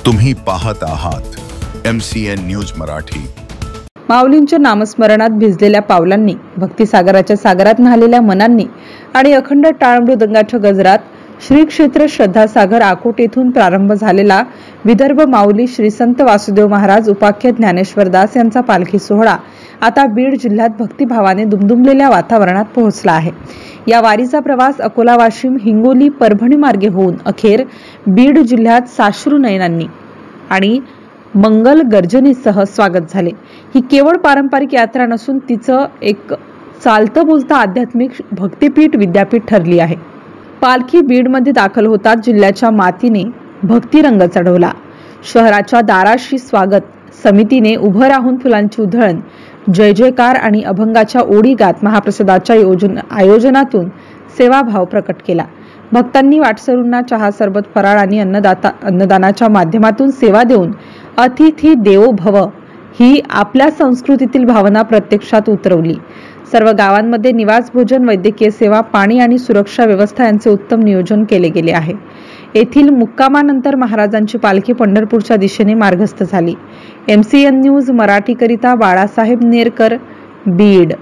तुम्ही पाहत आहात MCN न्यूज मराठी। माऊलींच्या नामस्मरणात भिजलेल्या पावलांनी, भक्तिसागराच्या सागरात न्हालेल्या मनांनी आणि अखंड टाळ मृदंगाच्या गजरात श्री क्षेत्र श्रद्धासागर आकोट येथून प्रारंभ झालेला विदर्भ माऊली श्री संत वासुदेव महाराज उपाख्य ज्ञानेश्वर दास यांचा पालखी सोहळा आता बीड जिल्ह्यात भक्तिभावाने दुमदुमलेल्या वातावरणात पोहोचला आहे। या वारीचा प्रवास अकोला, वाशिम, हिंगोली, परभणी मार्गे होऊन अखेर बीड जिल्ह्यात साश्रू नयनांनी आणि मंगल गर्जनेसह स्वागत झाले। ही केवळ पारंपरिक यात्रा नसून तिचं एक चालतं बोलतं आध्यात्मिक भक्तिपीठ विद्यापीठ ठरली आहे। पालखी बीडमध्ये दाखल होताच जिल्ह्याच्या मातीने भक्तिरंग चढवला। शहराच्या दाराशी स्वागत समितीने उभं राहून फुलांची उधळण, जय जयकार आणि अभंगाच्या ओढी गात महाप्रसादाच्या आयोजनातून सेवाभाव प्रकट केला। भक्तांनी वाटसरूंना चहा, सरबत, फराळ आणि अन्नदानाच्या माध्यमातून सेवा देऊन अतिथी देवो भव ही आपल्या संस्कृतीतील भावना प्रत्यक्षात उतरवली। सर्व गावांमध्ये निवास, भोजन, वैद्यकीय सेवा, पाणी आणि सुरक्षा व्यवस्था यांचे उत्तम नियोजन केले गेले आहे। येथील मुक्कामानंतर महाराजांची पालखी पंढरपूरच्या दिशेने मार्गस्थ झाली। MCN न्यूज मराठी करिता बाळासाहेब नेरकर, बीड।